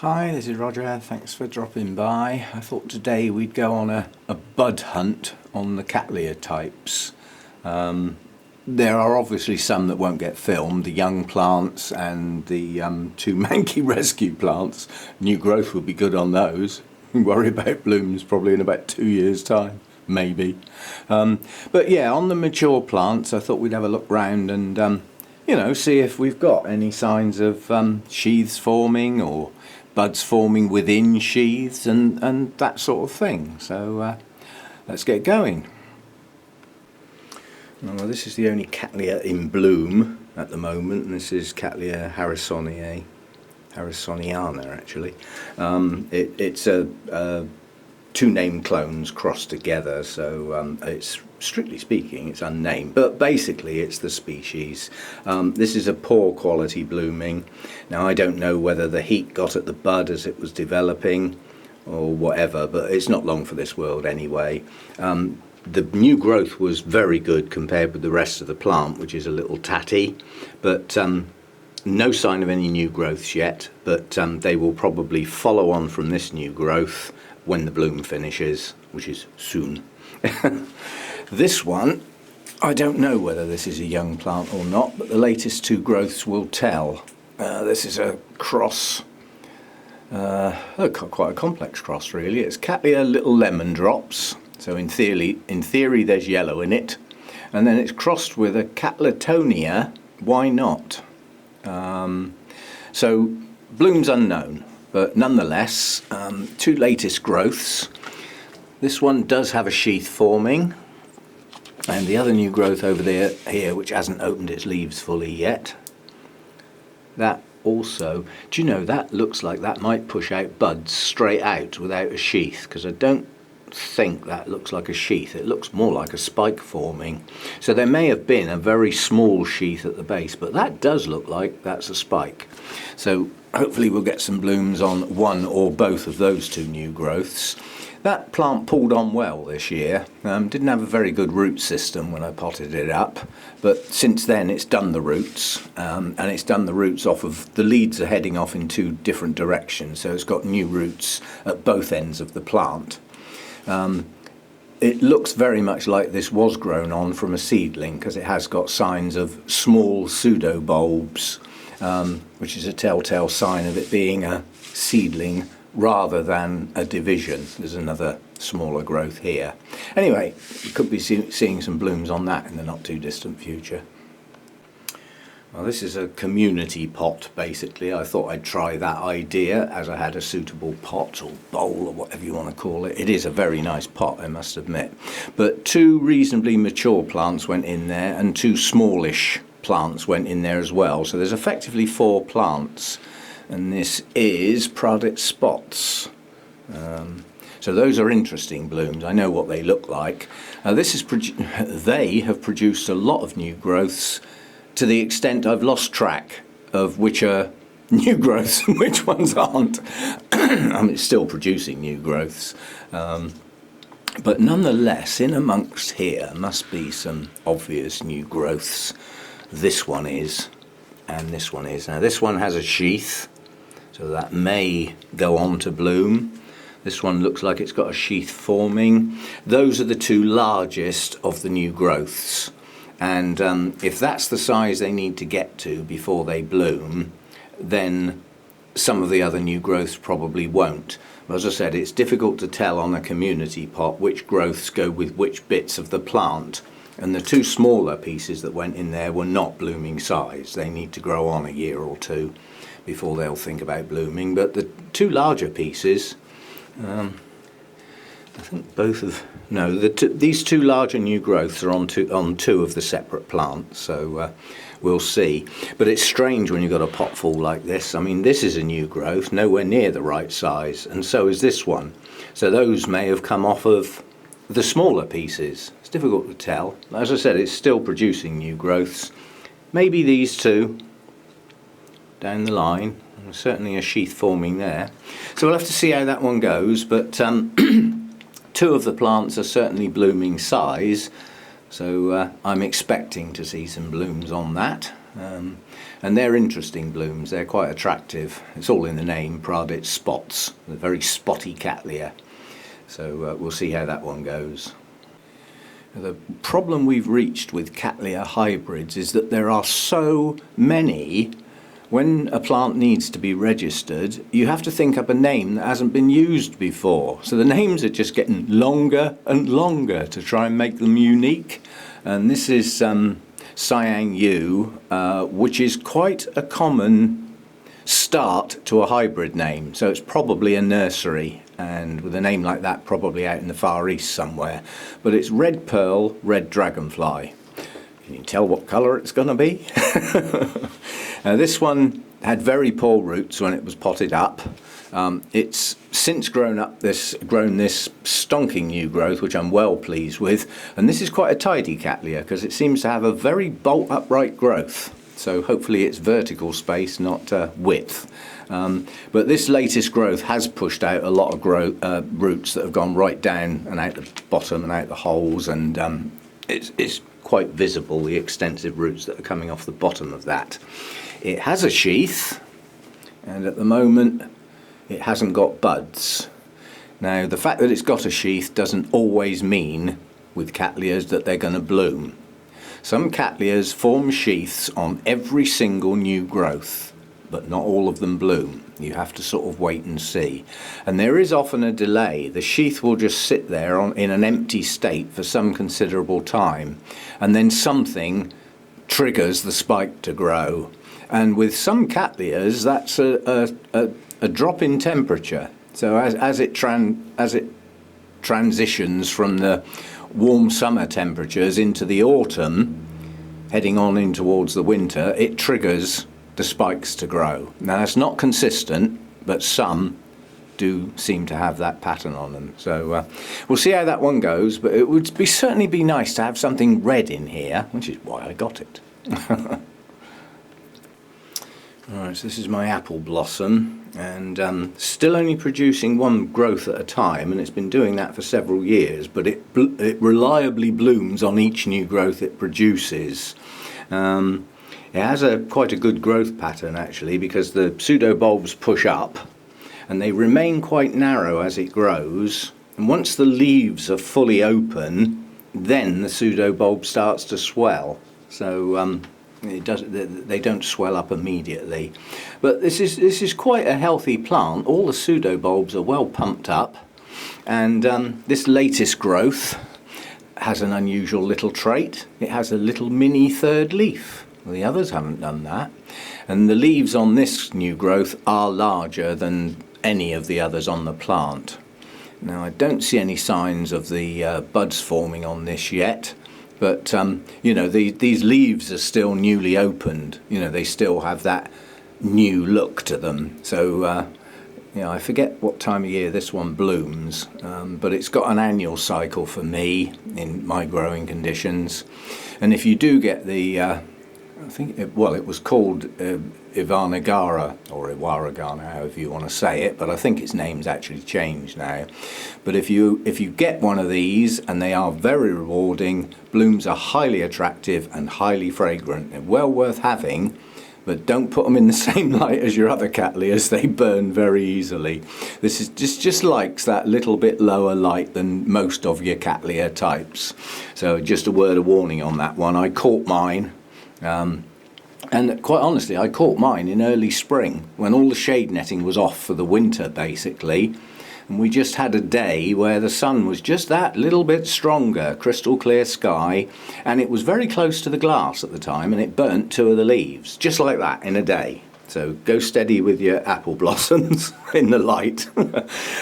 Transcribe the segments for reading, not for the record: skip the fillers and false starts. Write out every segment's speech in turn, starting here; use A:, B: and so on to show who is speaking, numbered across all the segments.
A: Hi, this is Roger. Thanks for dropping by. I thought today we'd go on a bud hunt on the Cattleya types. There are obviously some that won't get filmed, the young plants and the two Maikai rescue plants. New growth would be good on those. Worry about blooms probably in about 2 years' time, maybe. But yeah, on the mature plants I thought we'd have a look round and see if we've got any signs of sheaths forming or buds forming within sheaths and that sort of thing. So let's get going. Well, this is the only Cattleya in bloom at the moment, and this is Cattleya harrisoniana actually. It's two named clones crossed together, so it's strictly speaking it's unnamed, but basically it's the species. This is a poor quality blooming. Now I don't know whether the heat got at the bud as it was developing or whatever, but it's not long for this world anyway. The new growth was very good compared with the rest of the plant, which is a little tatty, but no sign of any new growths yet, but they will probably follow on from this new growth when the bloom finishes, which is soon. This one, I don't know whether this is a young plant or not, but the latest two growths will tell. This is a cross, quite a complex cross really. It's Cattleya little lemon drops, so in theory there's yellow in it, and then it's crossed with a Cattletonia, why not? So blooms unknown, but nonetheless, two latest growths. This one does have a sheath forming, and the other new growth over there here, which hasn't opened its leaves fully yet, that also, do you know, that looks like that might push out buds straight out without a sheath, because I don't think that looks like a sheath. It looks more like a spike forming. So there may have been a very small sheath at the base, but that does look like that's a spike. So hopefully we'll get some blooms on one or both of those two new growths. That plant pulled on well this year. Didn't have a very good root system when I potted it up, but since then it's done the roots, and it's done the roots off of, the leads are heading off in two different directions, so it's got new roots at both ends of the plant. It looks very much like this was grown on from a seedling, because it has got signs of small pseudobulbs, which is a telltale sign of it being a seedling rather than a division. There's another smaller growth here. Anyway, we could be seeing some blooms on that in the not too distant future. Well, this is a community pot basically. I thought I'd try that idea as I had a suitable pot or bowl or whatever you want to call it. It is a very nice pot, I must admit. But two reasonably mature plants went in there and two smallish plants went in there as well. So there's effectively 4 plants. And this is Pradit spots. So those are interesting blooms. I know what they look like. They have produced a lot of new growths, to the extent I've lost track of which are new growths and which ones aren't. I mean, it's still producing new growths. But nonetheless, in amongst here must be some obvious new growths. This one is, and this one is. Now this one has a sheath, so that may go on to bloom. This one looks like it's got a sheath forming. Those are the two largest of the new growths. And if that's the size they need to get to before they bloom, then some of the other new growths probably won't. But as I said, it's difficult to tell on a community pot which growths go with which bits of the plant. And the two smaller pieces that went in there were not blooming size. They need to grow on a year or two before they'll think about blooming. But the two larger pieces, I think both of, no, these two larger new growths are on two of the separate plants, so we'll see. But it's strange when you've got a pot full like this. I mean, this is a new growth, nowhere near the right size, and so is this one. So those may have come off of the smaller pieces. It's difficult to tell. As I said, it's still producing new growths. Maybe these two down the line. There's certainly a sheath forming there. So we'll have to see how that one goes, but two of the plants are certainly blooming size, so I'm expecting to see some blooms on that. And they're interesting blooms, they're quite attractive. It's all in the name, Pradit spots, a very spotty Cattleya. So we'll see how that one goes. The problem we've reached with Cattleya hybrids is that there are so many. When a plant needs to be registered, you have to think up a name that hasn't been used before. So the names are just getting longer and longer to try and make them unique. And this is Hsiang Yu, which is quite a common start to a hybrid name. So it's probably a nursery, and with a name like that, probably out in the Far East somewhere. But it's red pearl, red dragonfly. Can you tell what colour it's going to be? This one had very poor roots when it was potted up. It's since grown this stonking new growth, which I'm well pleased with. And this is quite a tidy Cattleya because it seems to have a very bolt upright growth. So hopefully it's vertical space, not width. But this latest growth has pushed out a lot of roots that have gone right down and out the bottom and out the holes, and it's quite visible, the extensive roots that are coming off the bottom of that. It has a sheath, and at the moment it hasn't got buds. Now, the fact that it's got a sheath doesn't always mean with Cattleyas that they're going to bloom. Some Cattleyas form sheaths on every single new growth, but not all of them bloom. You have to sort of wait and see. And there is often a delay. The sheath will just sit there in an empty state for some considerable time, and then something triggers the spike to grow. And with some Cattleyas, that's a drop in temperature. So as it transitions from the warm summer temperatures into the autumn, heading on in towards the winter, it triggers the spikes to grow. Now that's not consistent, but some do seem to have that pattern on them. So we'll see how that one goes, but it would certainly be nice to have something red in here, which is why I got it. Alright, so this is my apple blossom, and still only producing one growth at a time, and it's been doing that for several years, but it reliably blooms on each new growth it produces. It has quite a good growth pattern actually, because the pseudobulbs push up and they remain quite narrow as it grows, and once the leaves are fully open, then the pseudobulb starts to swell. So they don't swell up immediately. But this is quite a healthy plant. All the pseudobulbs are well pumped up, and this latest growth has an unusual little trait. It has a little mini third leaf. Well, the others haven't done that, and the leaves on this new growth are larger than any of the others on the plant. Now I don't see any signs of the buds forming on this yet, but you know, these leaves are still newly opened. You know, they still have that new look to them. So you know, I forget what time of year this one blooms, but it's got an annual cycle for me in my growing conditions. And if you do get the I think it was called Iwanagara, or Iwanagara, however you want to say it, but I think its name's actually changed now. But if you get one of these, and they are very rewarding, blooms are highly attractive and highly fragrant. They're well worth having, but don't put them in the same light as your other Cattleyas. They burn very easily. This is just likes that little bit lower light than most of your Cattleya types. So just a word of warning on that one. I caught mine. And quite honestly, I caught mine in early spring when all the shade netting was off for the winter basically, and we just had a day where the sun was just that little bit stronger, crystal clear sky, and it was very close to the glass at the time, and it burnt 2 of the leaves just like that in a day. So go steady with your apple blossoms in the light.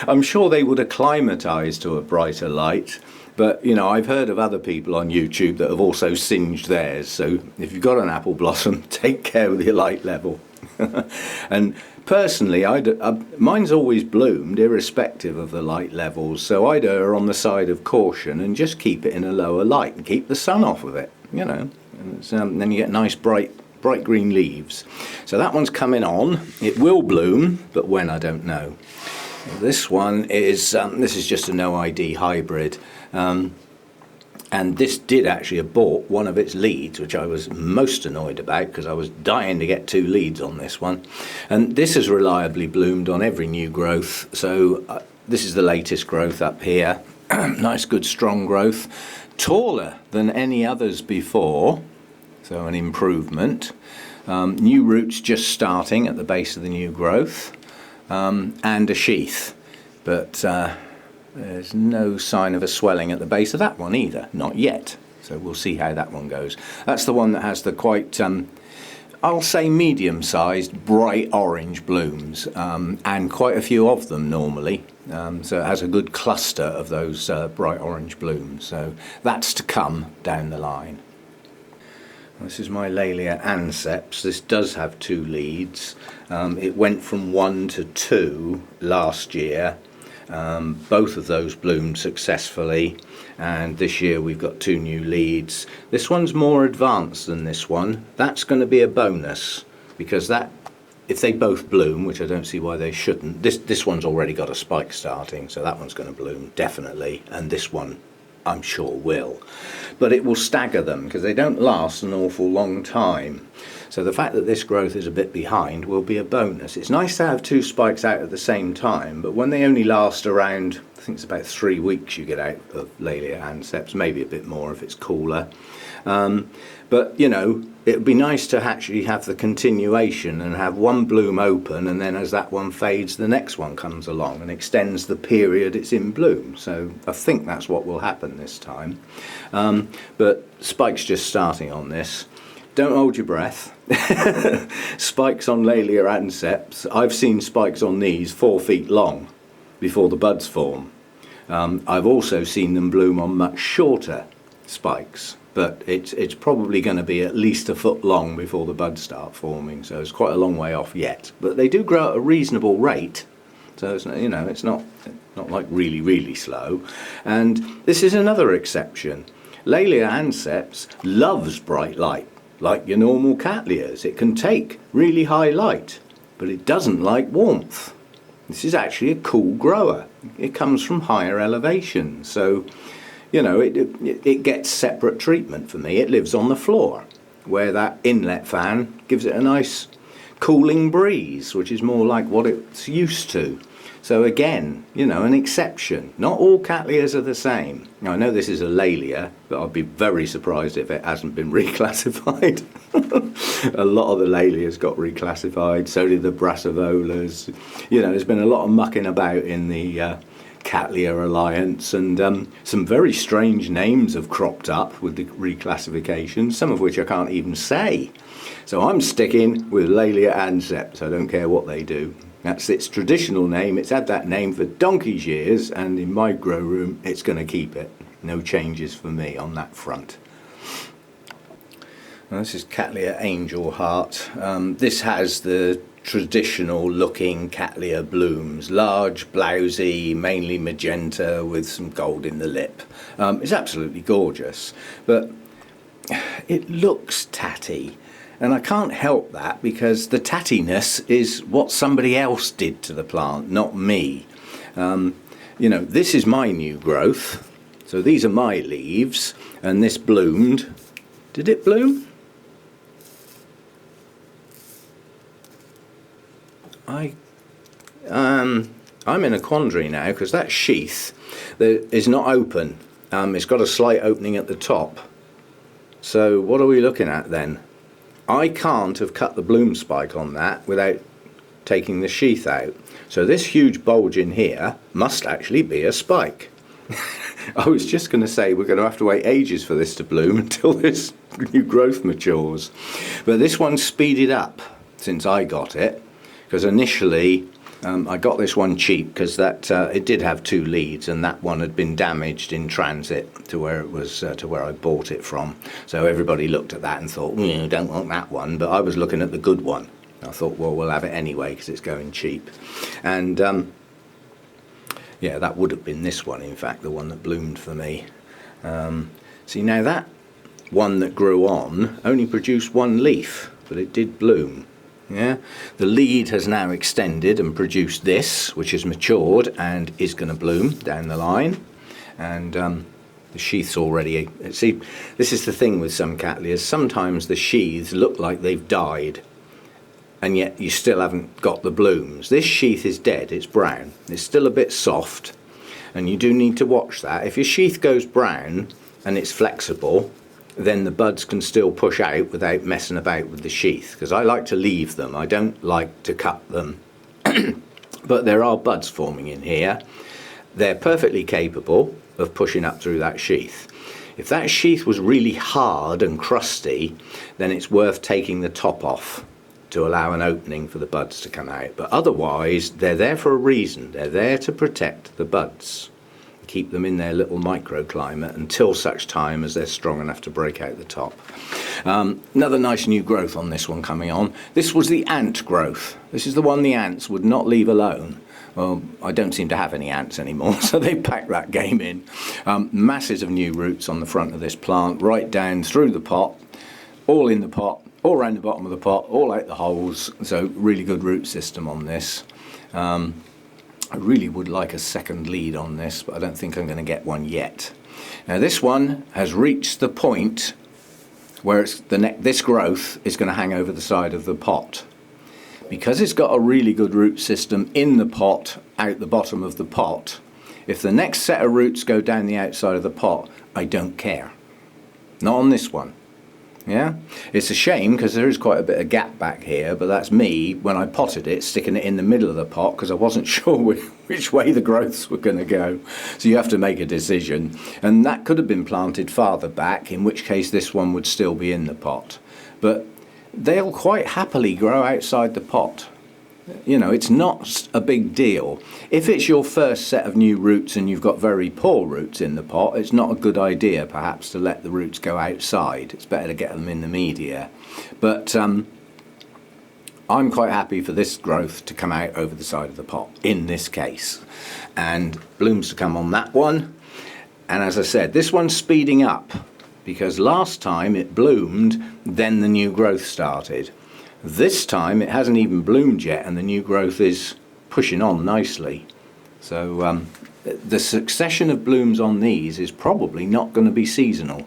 A: I'm sure they would acclimatise to a brighter light. But, you know, I've heard of other people on YouTube that have also singed theirs. So if you've got an apple blossom, take care with your light level. And personally, mine's always bloomed irrespective of the light levels. So I'd err on the side of caution and just keep it in a lower light and keep the sun off of it, you know. And then you get nice bright green leaves. So that one's coming on. It will bloom, but when, I don't know. This one is, this is just a no ID hybrid. And this did actually abort one of its leads, which I was most annoyed about because I was dying to get 2 leads on this one. And this has reliably bloomed on every new growth. So this is the latest growth up here. Nice, good, strong growth. Taller than any others before, so an improvement. New roots just starting at the base of the new growth, and a sheath. But there's no sign of a swelling at the base of that one either, not yet. So we'll see how that one goes. That's the one that has the quite, I'll say medium-sized, bright orange blooms, and quite a few of them normally. So it has a good cluster of those bright orange blooms. So that's to come down the line. This is my Laelia anceps. This does have 2 leads. It went from 1 to 2 last year. Both of those bloomed successfully, and this year we've got 2 new leads. This one's more advanced than this one. That's going to be a bonus, because that, if they both bloom, which I don't see why they shouldn't, this one's already got a spike starting, so that one's going to bloom definitely, and this one I'm sure will. But it will stagger them because they don't last an awful long time. So the fact that this growth is a bit behind will be a bonus. It's nice to have 2 spikes out at the same time, but when they only last around, I think it's about 3 weeks you get out of Laelia anceps, maybe a bit more if it's cooler. But you know, it would be nice to actually have the continuation and have one bloom open, and then as that one fades the next one comes along and extends the period it's in bloom. So I think that's what will happen this time. But spikes just starting on this. Don't hold your breath. Spikes on Laelia anceps, I've seen spikes on these 4 feet long before the buds form. I've also seen them bloom on much shorter spikes, but it's probably going to be at least a foot long before the buds start forming, so it's quite a long way off yet. But they do grow at a reasonable rate, so it's, you know, it's not like really slow. And this is another exception. Laelia anceps loves bright light, like your normal Cattleyas. It can take really high light, but it doesn't like warmth. This is actually a cool grower. It comes from higher elevation, so you know, it gets separate treatment for me. It lives on the floor, where that inlet fan gives it a nice cooling breeze, which is more like what it's used to. So again, you know, an exception. Not all Cattleyas are the same. Now, I know this is a Laelia, but I'd be very surprised if it hasn't been reclassified. A lot of the Laelias got reclassified, so did the Brassocattleya. You know, there's been a lot of mucking about in the Cattleya Alliance, and some very strange names have cropped up with the reclassification, some of which I can't even say. So I'm sticking with Laelia anceps. I don't care what they do. That's its traditional name. It's had that name for donkey's years, and in my grow room it's going to keep it. No changes for me on that front. Well, this is Cattleya Angel Heart. This has the traditional looking Cattleya blooms, large, blousy, mainly magenta with some gold in the lip. It's absolutely gorgeous, but it looks tatty, and I can't help that because the tattiness is what somebody else did to the plant, not me. You know, this is my new growth, so these are my leaves, and this bloomed. Did it bloom? I'm in a quandary now because that sheath is not open. It's got a slight opening at the top. So what are we looking at then? I can't have cut the bloom spike on that without taking the sheath out. So this huge bulge in here must actually be a spike. I was just going to say we're going to have to wait ages for this to bloom until this new growth matures. But this one's speeded up since I got it. Because initially I got this one cheap because that it did have 2 leads, and that one had been damaged in transit to where it was to where I bought it from. So everybody looked at that and thought, don't want that one. But I was looking at the good one. I thought, well, we'll have it anyway because it's going cheap. And yeah, that would have been this one, in fact, the one that bloomed for me. See, now that one that grew on only produced 1 leaf, but it did bloom. Yeah, the lead has now extended and produced this, which has matured and is going to bloom down the line. And The sheath's already... See, this is the thing with some Cattleyas. Sometimes the sheaths look like they've died, and yet you still haven't got the blooms. This sheath is dead, it's brown. It's still a bit soft, and you do need to watch that. If your sheath goes brown and it's flexible, then the buds can still push out without messing about with the sheath, because I like to leave them. I don't like to cut them. But there are buds forming in here. They're perfectly capable of pushing up through that sheath. If that sheath was really hard and crusty, then it's worth taking the top off to allow an opening for the buds to come out. But otherwise, they're there for a reason. They're there to protect the buds, keep them in their little microclimate until such time as they're strong enough to break out the top. Another nice new growth on this one coming on. This was the ant growth. This is the one the ants would not leave alone. Well, I don't seem to have any ants anymore, so they packed that game in. Masses of new roots on the front of this plant, right down through the pot, all in the pot, all around the bottom of the pot, all out the holes. So really good root system on this. I really would like a second lead on this, but I don't think I'm going to get one yet. Now this one has reached the point where this growth is going to hang over the side of the pot. Because it's got a really good root system in the pot, out the bottom of the pot, if the next set of roots go down the outside of the pot, I don't care. Not on this one. Yeah? It's a shame because there is quite a bit of gap back here, but that's me, when I potted it, sticking it in the middle of the pot because I wasn't sure which way the growths were going to go. So you have to make a decision. And that could have been planted farther back, in which case this one would still be in the pot. But they'll quite happily grow outside the pot. You know, it's not a big deal. If it's your first set of new roots and you've got very poor roots in the pot, it's not a good idea perhaps to let the roots go outside. It's better to get them in the media. But I'm quite happy for this growth to come out over the side of the pot in this case. And blooms to come on that one. And as I said, this one's speeding up, because last time it bloomed, then the new growth started. This time it hasn't even bloomed yet and the new growth is pushing on nicely. So the succession of blooms on these is probably not going to be seasonal.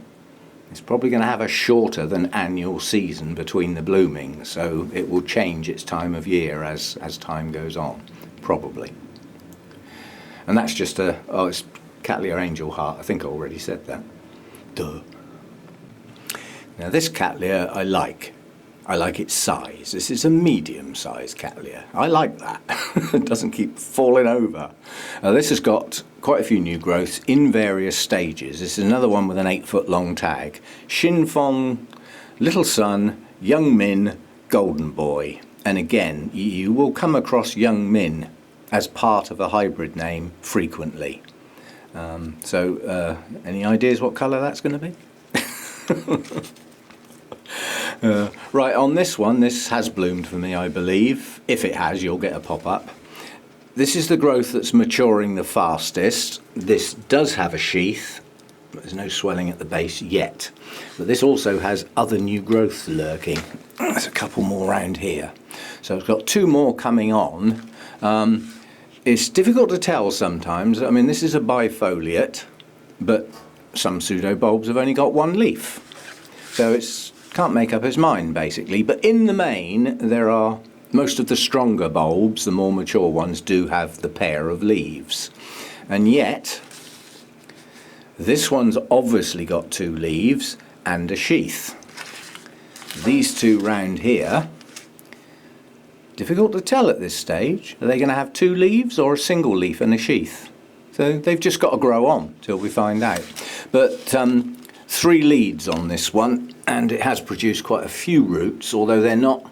A: It's probably going to have a shorter than annual season between the blooming, so it will change its time of year as time goes on, probably. And that's just it's Cattleya Angel Heart. I think I already said that. Duh. Now this Cattleya I like its size. This is a medium-sized Cattleya. I like that. It doesn't keep falling over. This has got quite a few new growths in various stages. This is another one with an 8-foot long tag. Shintong, Little Sun, Young Min, Golden Boy. And again, you will come across Young Min as part of a hybrid name frequently. Any ideas what colour that's going to be? Right, on this one, this has bloomed for me, I believe. If it has, you'll get a pop-up. This is the growth that's maturing the fastest. This does have a sheath, but there's no swelling at the base yet. But this also has other new growth lurking. There's a couple more around here. So it's got two more coming on. It's difficult to tell sometimes. I mean, this is a bifoliate, but some pseudobulbs have only got one leaf. So it's can't make up its mind, basically. But in the main, there are most of the stronger bulbs, the more mature ones, do have the pair of leaves. And yet, this one's obviously got two leaves and a sheath. These two round here, difficult to tell at this stage. Are they going to have two leaves or a single leaf and a sheath? So they've just got to grow on till we find out. But 3 leads on this one, and it has produced quite a few roots, although they're not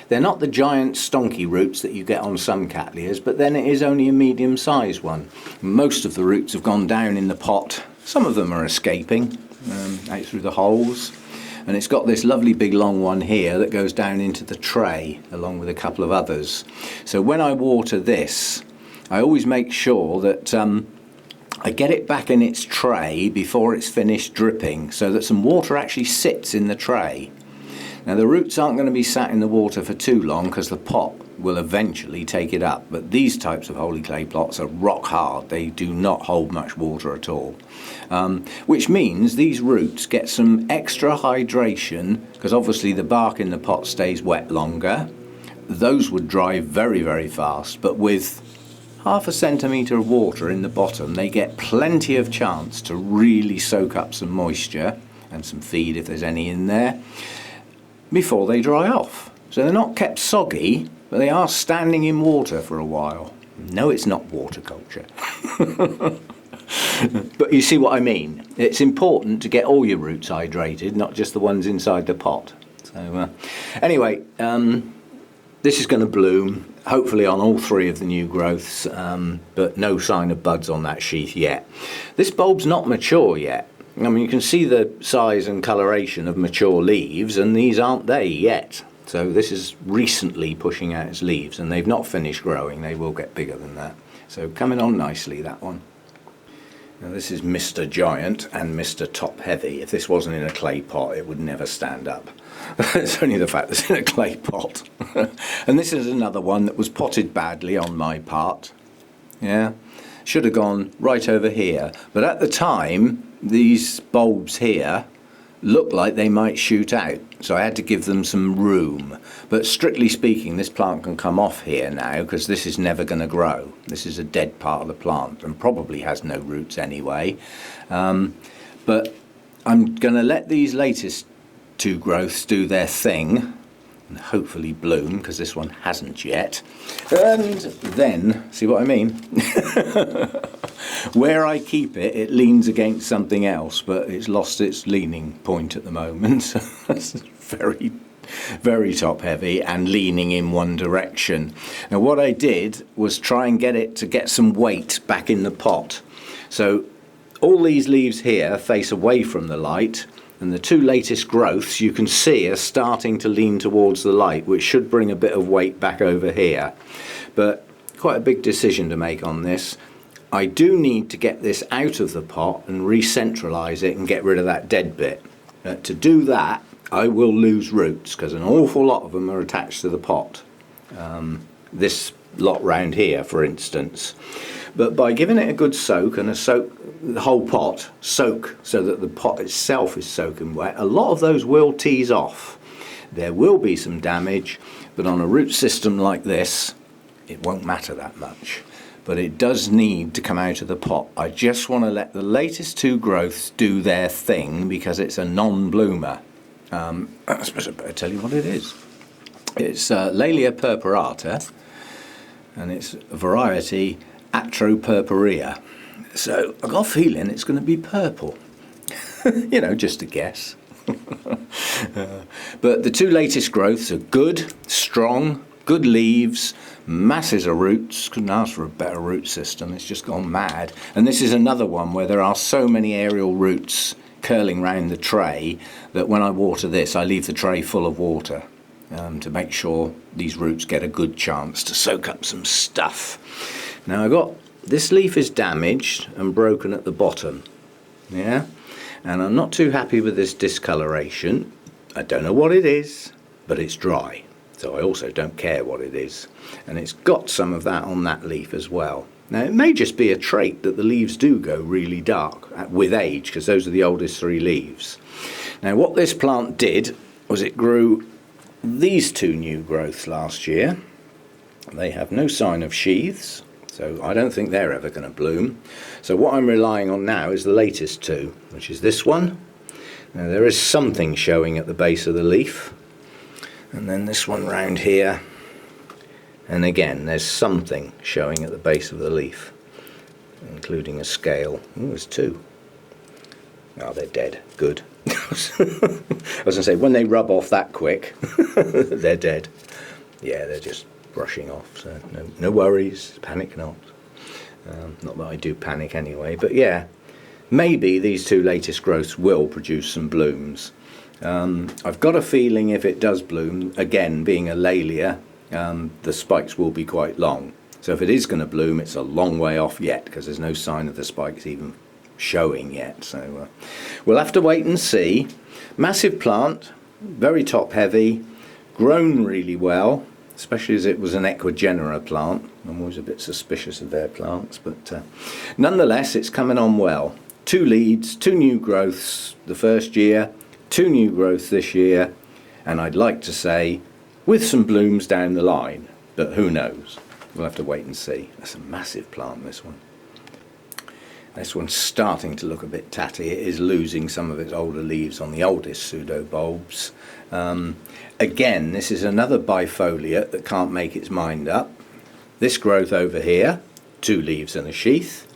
A: the giant stonky roots that you get on some Cattleyas, but then it is only a medium-sized one. Most of the roots have gone down in the pot. Some of them are escaping out through the holes, and it's got this lovely big long one here that goes down into the tray along with a couple of others. So when I water this, I always make sure that I get it back in its tray before it's finished dripping, so that some water actually sits in the tray. Now the roots aren't going to be sat in the water for too long because the pot will eventually take it up, but these types of holy clay plots are rock hard. They do not hold much water at all, which means these roots get some extra hydration because obviously the bark in the pot stays wet longer. Those would dry very, very fast, but with half a centimetre of water in the bottom, they get plenty of chance to really soak up some moisture and some feed if there's any in there before they dry off. So they're not kept soggy, but they are standing in water for a while. No, it's not water culture. But you see what I mean. It's important to get all your roots hydrated, not just the ones inside the pot. So anyway, this is going to bloom, hopefully on all three of the new growths, but no sign of buds on that sheath yet. This bulb's not mature yet. I mean, you can see the size and coloration of mature leaves, and these aren't they yet. So this is recently pushing out its leaves, and they've not finished growing. They will get bigger than that. So coming on nicely, that one. Now this is Mr. Giant and Mr. Top Heavy. If this wasn't in a clay pot, it would never stand up. It's only the fact that it's in a clay pot. And this is another one that was potted badly on my part. Yeah, should have gone right over here. But at the time, these bulbs here looked like they might shoot out. So I had to give them some room. But strictly speaking, this plant can come off here now because this is never going to grow. This is a dead part of the plant and probably has no roots anyway. But I'm going to let these latest two growths do their thing and hopefully bloom, because this one hasn't yet. And then, see what I mean? Where I keep it, it leans against something else, but it's lost its leaning point at the moment. It's very, very top heavy and leaning in one direction. Now what I did was try and get it to get some weight back in the pot. So all these leaves here face away from the light, and the two latest growths you can see are starting to lean towards the light, which should bring a bit of weight back over here. But quite a big decision to make on this. I do need to get this out of the pot and re-centralise it and get rid of that dead bit. To do that, I will lose roots because an awful lot of them are attached to the pot. This lot round here, for instance. But by giving it a good soak and the whole pot soak so that the pot itself is soaking wet, a lot of those will tease off. There will be some damage, but on a root system like this, it won't matter that much. But it does need to come out of the pot. I just want to let the latest two growths do their thing because it's a non-bloomer. I suppose I better tell you what it is. It's Laelia purpurata, and it's a variety atropurpurea. So I've got a feeling it's going to be purple. You know, just a guess. But the two latest growths are good, strong, good leaves, masses of roots. Couldn't ask for a better root system. It's just gone mad. And this is another one where there are so many aerial roots curling round the tray that when I water this, I leave the tray full of water to make sure these roots get a good chance to soak up some stuff. Now this leaf is damaged and broken at the bottom, yeah, and I'm not too happy with this discoloration. I don't know what it is, but it's dry, so I also don't care what it is, and it's got some of that on that leaf as well. Now it may just be a trait that the leaves do go really dark with age, because those are the oldest three leaves. Now what this plant did was it grew these two new growths last year. They have no sign of sheaths, so I don't think they're ever going to bloom. So what I'm relying on now is the latest two, which is this one. Now there is something showing at the base of the leaf, and then this one round here, and again there's something showing at the base of the leaf, including a scale. Oh, there's two. Oh, they're dead. Good. I was going to say, when they rub off that quick, they're dead. Yeah, they're just brushing off, so no worries, panic not. Not that I do panic anyway, but yeah, maybe these two latest growths will produce some blooms. I've got a feeling if it does bloom, again being a Laelia, the spikes will be quite long. So if it is going to bloom, it's a long way off yet, because there's no sign of the spikes even showing yet. So we'll have to wait and see. Massive plant, very top heavy, grown really well, especially as it was an equigenera plant. I'm always a bit suspicious of their plants, but nonetheless it's coming on well. 2 leads, 2 new growths the first year, 2 new growths this year, and I'd like to say with some blooms down the line, but who knows? We'll have to wait and see. That's a massive plant, this one. This one's starting to look a bit tatty. It is losing some of its older leaves on the oldest pseudobulbs. Again, this is another bifoliate that can't make its mind up. This growth over here, 2 leaves and a sheath.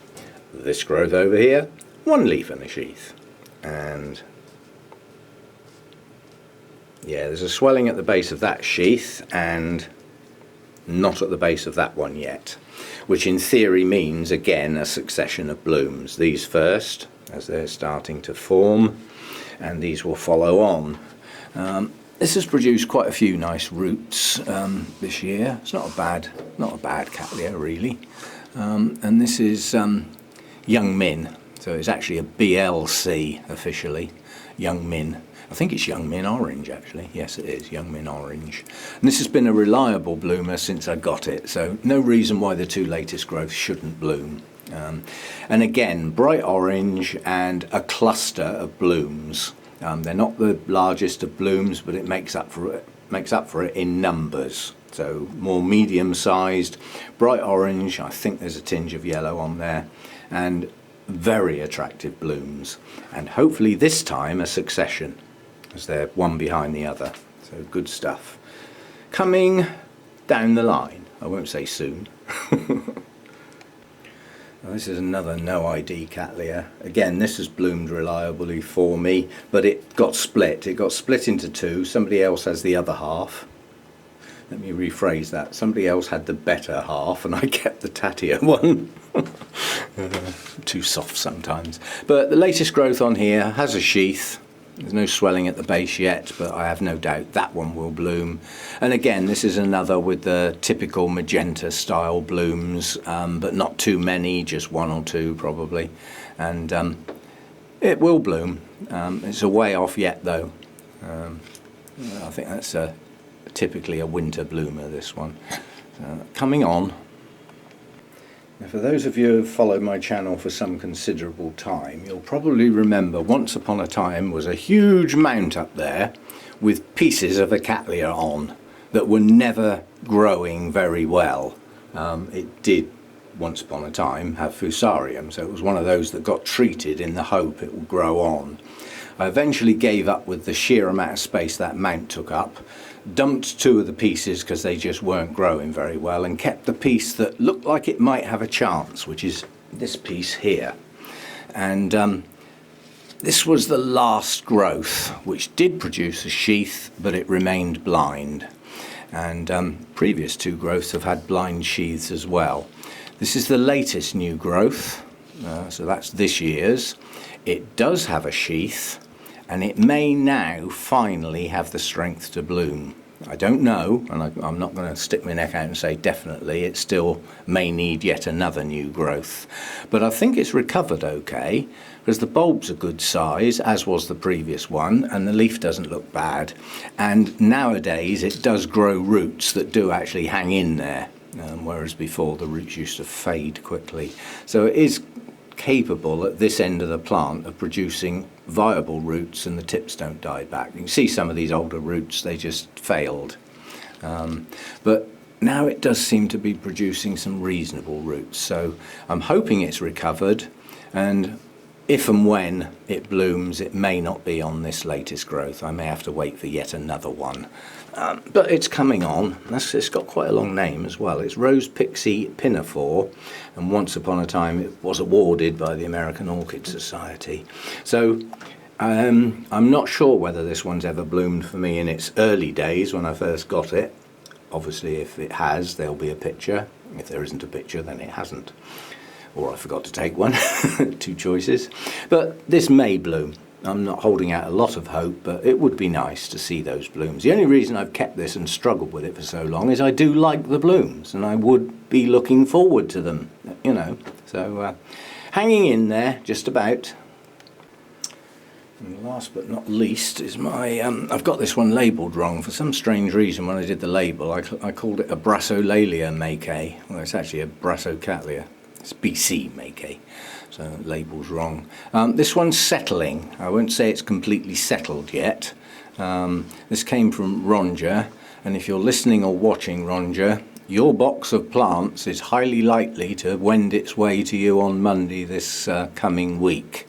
A: This growth over here, 1 leaf and a sheath. And yeah, there's a swelling at the base of that sheath and not at the base of that one yet, which in theory means again a succession of blooms. These first, as they're starting to form, and these will follow on. This has produced quite a few nice roots this year. It's not a bad Cattleya really. And this is Young Min, so it's actually a BLC officially, Young Min. I think it's Young Min Orange actually. Yes, it is Young Min Orange. And this has been a reliable bloomer since I got it, so no reason why the 2 latest growths shouldn't bloom. And again, bright orange and a cluster of blooms. They're not the largest of blooms, but it makes up for it in numbers. So more medium-sized, bright orange. I think there's a tinge of yellow on there, and very attractive blooms. And hopefully this time a succession, as they're one behind the other. So good stuff. Coming down the line. I won't say soon. Well, this is another no ID Cattleya. Again, this has bloomed reliably for me, but it got split. It got split into 2. Somebody else has the other half. Let me rephrase that. Somebody else had the better half and I kept the tattier one. Too soft sometimes. But the latest growth on here has a sheath. There's no swelling at the base yet, but I have no doubt that one will bloom. And again, this is another with the typical magenta style blooms, but not too many, just 1 or 2 probably. And it will bloom. It's a way off yet though. I think that's typically a winter bloomer, this one. Coming on. Now, for those of you who have followed my channel for some considerable time, you'll probably remember once upon a time was a huge mount up there with pieces of a Cattleya on that were never growing very well. It did once upon a time have fusarium, so it was one of those that got treated in the hope it would grow on. I eventually gave up with the sheer amount of space that mount took up, dumped 2 of the pieces because they just weren't growing very well, and kept the piece that looked like it might have a chance, which is this piece here. And this was the last growth, which did produce a sheath, but it remained blind. And previous 2 growths have had blind sheaths as well. This is the latest new growth, so that's this year's. It does have a sheath, and it may now finally have the strength to bloom. I don't know, and I'm not going to stick my neck out and say definitely. It still may need yet another new growth. But I think it's recovered okay, because the bulb's a good size, as was the previous one, and the leaf doesn't look bad. And nowadays it does grow roots that do actually hang in there, whereas before the roots used to fade quickly. So it is capable at this end of the plant of producing viable roots, and the tips don't die back. You can see some of these older roots, they just failed. But now it does seem to be producing some reasonable roots, so I'm hoping it's recovered, and if and when it blooms it may not be on this latest growth. I may have to wait for yet another one. But it's coming on. It's got quite a long name as well. It's Rose Pixie Pinafore, and once upon a time it was awarded by the American Orchid Society. So I'm not sure whether this one's ever bloomed for me in its early days when I first got it. Obviously if it has, there'll be a picture. If there isn't a picture, then it hasn't. Or I forgot to take one. 2 choices. But this may bloom. I'm not holding out a lot of hope, but it would be nice to see those blooms. The only reason I've kept this and struggled with it for so long is I do like the blooms, and I would be looking forward to them, you know. So hanging in there, just about. And last but not least is my, I've got this one labelled wrong. For some strange reason when I did the label I called it a Brassocattleya Maikai. Well, it's actually a Brassocattleya. It's BC Maikai, so label's wrong. This one's settling. I won't say it's completely settled yet. This came from Ronja, and if you're listening or watching, Ronja, your box of plants is highly likely to wend its way to you on Monday this coming week.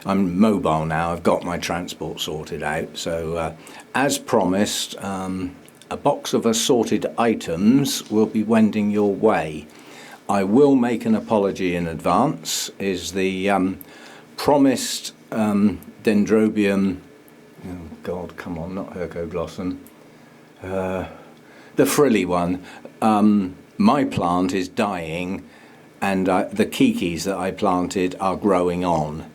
A: I'm mobile now, I've got my transport sorted out, so as promised, a box of assorted items will be wending your way. I will make an apology in advance, is the promised Dendrobium, oh God, come on, not Hercoglossom, the frilly one. My plant is dying and the kikis that I planted are growing on.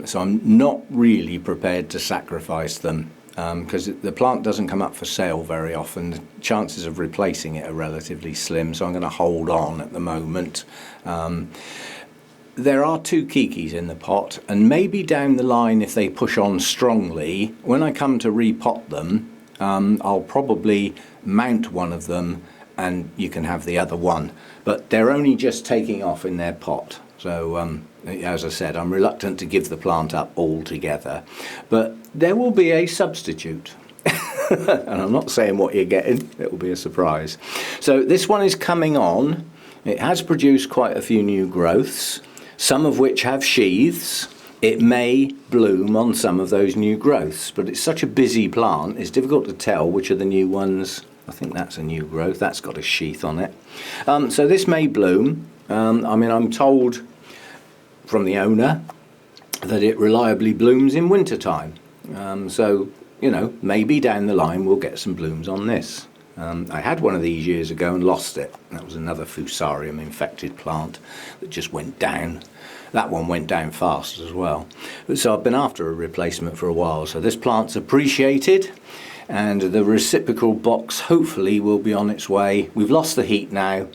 A: So I'm not really prepared to sacrifice them because the plant doesn't come up for sale very often. The chances of replacing it are relatively slim, so I'm going to hold on at the moment. There are 2 kikis in the pot, and maybe down the line, if they push on strongly, when I come to repot them, I'll probably mount one of them and you can have the other one. But they're only just taking off in their pot. So as I said, I'm reluctant to give the plant up altogether. But there will be a substitute. And I'm not saying what you're getting, it will be a surprise. So this one is coming on. It has produced quite a few new growths, some of which have sheaths. It may bloom on some of those new growths, but it's such a busy plant, it's difficult to tell which are the new ones. I think that's a new growth, that's got a sheath on it. So this may bloom. I mean, I'm told from the owner that it reliably blooms in winter time. So, you know, maybe down the line we'll get some blooms on this. I had one of these years ago and lost it. That was another Fusarium infected plant that just went down. That one went down fast as well. So I've been after a replacement for a while. So this plant's appreciated and the reciprocal box hopefully will be on its way. We've lost the heat now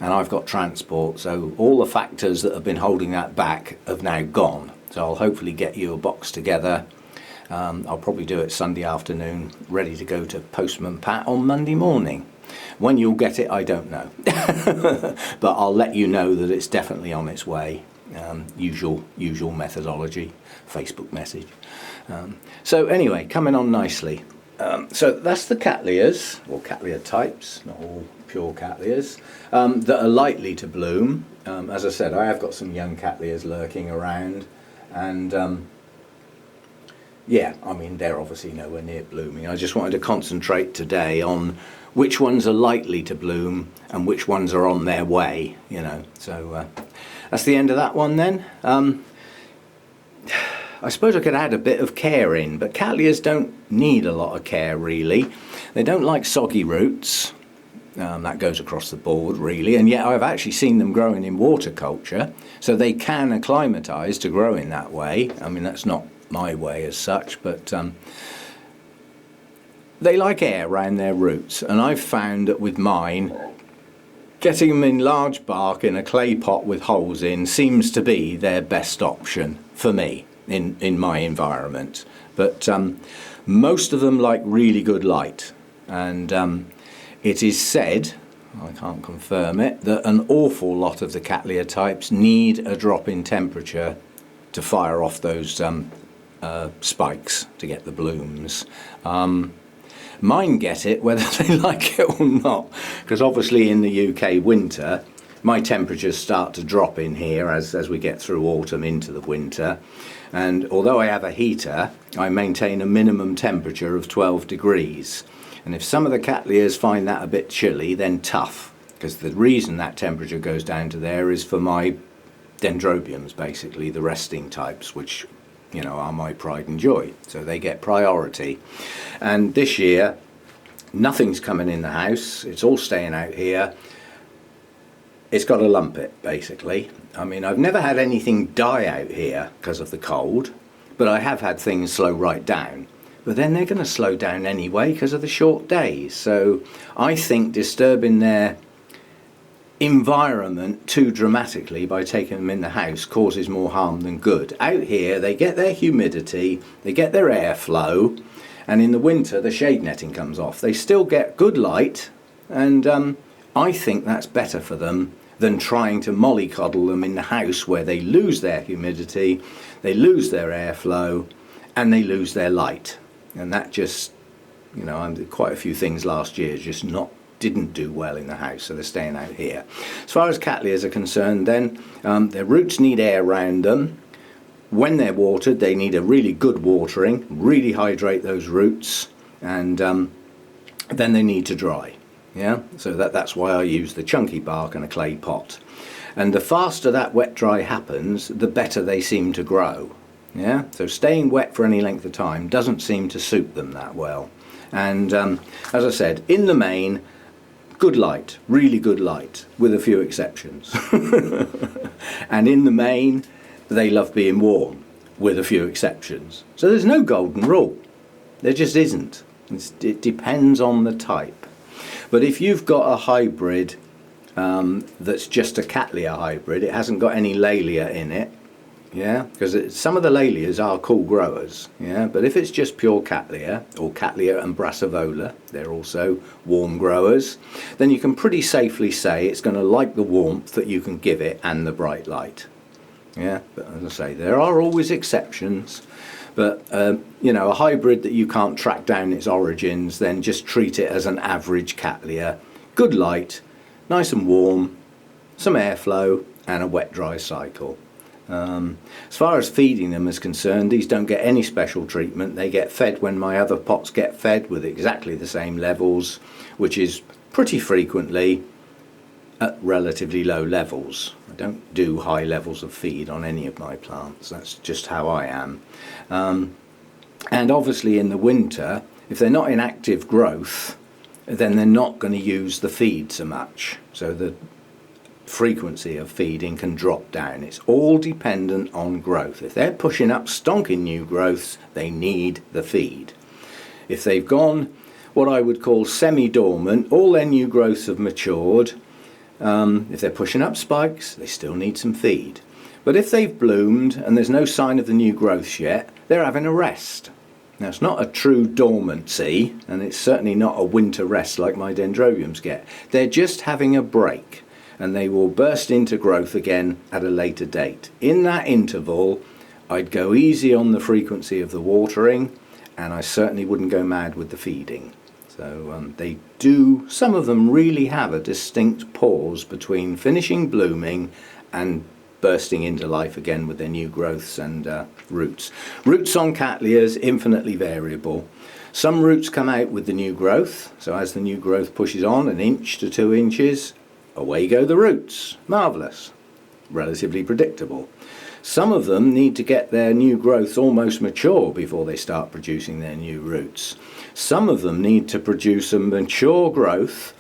A: and I've got transport. So all the factors that have been holding that back have now gone. So I'll hopefully get you a box together. I'll probably do it Sunday afternoon, ready to go to Postman Pat on Monday morning. When you'll get it, I don't know. But I'll let you know that it's definitely on its way. Usual methodology, Facebook message. So anyway, coming on nicely. So that's the Cattleyas, or Cattleya types, not all pure Cattleyas, that are likely to bloom. As I said, I have got some young Cattleyas lurking around, and yeah, I mean, they're obviously nowhere near blooming. I just wanted to concentrate today on which ones are likely to bloom and which ones are on their way, you know. So that's the end of that one then. I suppose I could add a bit of care in, but Cattleyas don't need a lot of care really. They don't like soggy roots. That goes across the board really, and yet I've actually seen them growing in water culture, so they can acclimatise to growing that way. I mean, that's not my way as such, but they like air around their roots, and I've found that with mine, getting them in large bark in a clay pot with holes in seems to be their best option for me in my environment. But most of them like really good light, and it is said, I can't confirm it, that an awful lot of the Cattleya types need a drop in temperature to fire off those spikes to get the blooms. Mine get it whether they like it or not, because obviously in the UK winter my temperatures start to drop in here as we get through autumn into the winter, and although I have a heater I maintain a minimum temperature of 12 degrees, and if some of the Cattleyas find that a bit chilly, then tough, because the reason that temperature goes down to there is for my dendrobiums, basically the resting types, which, you know, are my pride and joy, so they get priority. And this year nothing's coming in the house, it's all staying out here. It's got to lump it basically. I mean, I've never had anything die out here because of the cold, but I have had things slow right down. But then they're going to slow down anyway because of the short days, so I think disturbing their environment too dramatically by taking them in the house causes more harm than good. Out here they get their humidity, they get their airflow, and in the winter the shade netting comes off. They still get good light, and I think that's better for them than trying to mollycoddle them in the house where they lose their humidity, they lose their airflow, and they lose their light. And that just, you know, I did quite a few things last year just didn't do well in the house, so they're staying out here. As far as Cattleyas are concerned then, their roots need air around them. When they're watered, they need a really good watering, really hydrate those roots, and then they need to dry. Yeah, so that's why I use the chunky bark and a clay pot. And the faster that wet dry happens, the better they seem to grow. Yeah, so staying wet for any length of time doesn't seem to suit them that well. And as I said, in the main, good light, really good light, with a few exceptions. And in the main, they love being warm, with a few exceptions. So there's no golden rule. There just isn't. It depends on the type. But if you've got a hybrid that's just a Cattleya hybrid, it hasn't got any Laelia in it, yeah, because some of the Laelias are cool growers, yeah, but if it's just pure Cattleya, or Cattleya and Brassocattleya, they're also warm growers, then you can pretty safely say it's going to like the warmth that you can give it and the bright light. Yeah, but as I say, there are always exceptions. But, you know, a hybrid that you can't track down its origins, then just treat it as an average Cattleya. Good light, nice and warm, some airflow, and a wet-dry cycle. As far as feeding them is concerned, these don't get any special treatment. They get fed when my other pots get fed with exactly the same levels, which is pretty frequently at relatively low levels. I don't do high levels of feed on any of my plants. That's just how I am. And obviously in the winter, if they're not in active growth, then they're not going to use the feed so much. So the frequency of feeding can drop down. It's all dependent on growth. If they're pushing up stonking new growths, they need the feed. If they've gone what I would call semi-dormant, all their new growths have matured, if they're pushing up spikes, they still need some feed. But if they've bloomed and there's no sign of the new growths yet, they're having a rest. Now, it's not a true dormancy, and it's certainly not a winter rest like my dendrobiums get. They're just having a break, and they will burst into growth again at a later date. In that interval, I'd go easy on the frequency of the watering, and I certainly wouldn't go mad with the feeding. So some of them really have a distinct pause between finishing blooming and bursting into life again with their new growths and roots. Roots on Cattleyas, infinitely variable. Some roots come out with the new growth, so as the new growth pushes on 1 inch to 2 inches, away go the roots. Marvellous. Relatively predictable. Some of them need to get their new growths almost mature before they start producing their new roots. Some of them need to produce a mature growth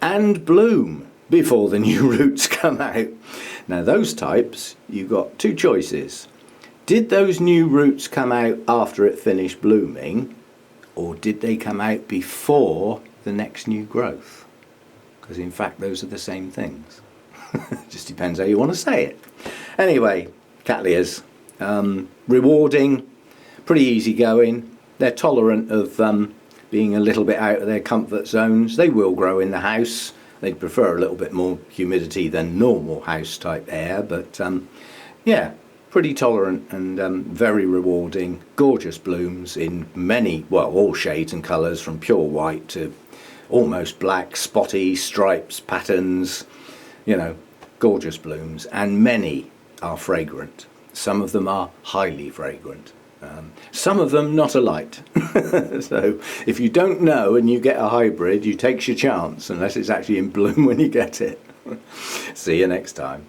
A: and bloom before the new roots come out. Now those types, you've got two choices. Did those new roots come out after it finished blooming, or did they come out before the next new growth? Because in fact those are the same things. Just depends how you want to say it. Anyway, Cattleyas, rewarding, pretty easy going. They're tolerant of being a little bit out of their comfort zones. They will grow in the house. They'd prefer a little bit more humidity than normal house type air, but yeah, pretty tolerant and very rewarding. Gorgeous blooms in many, well, all shades and colours, from pure white to almost black, spotty, stripes, patterns, you know, gorgeous blooms, and many are fragrant. Some of them are highly fragrant. Some of them not alight. So if you don't know and you get a hybrid, you take your chance, unless it's actually in bloom when you get it. See you next time.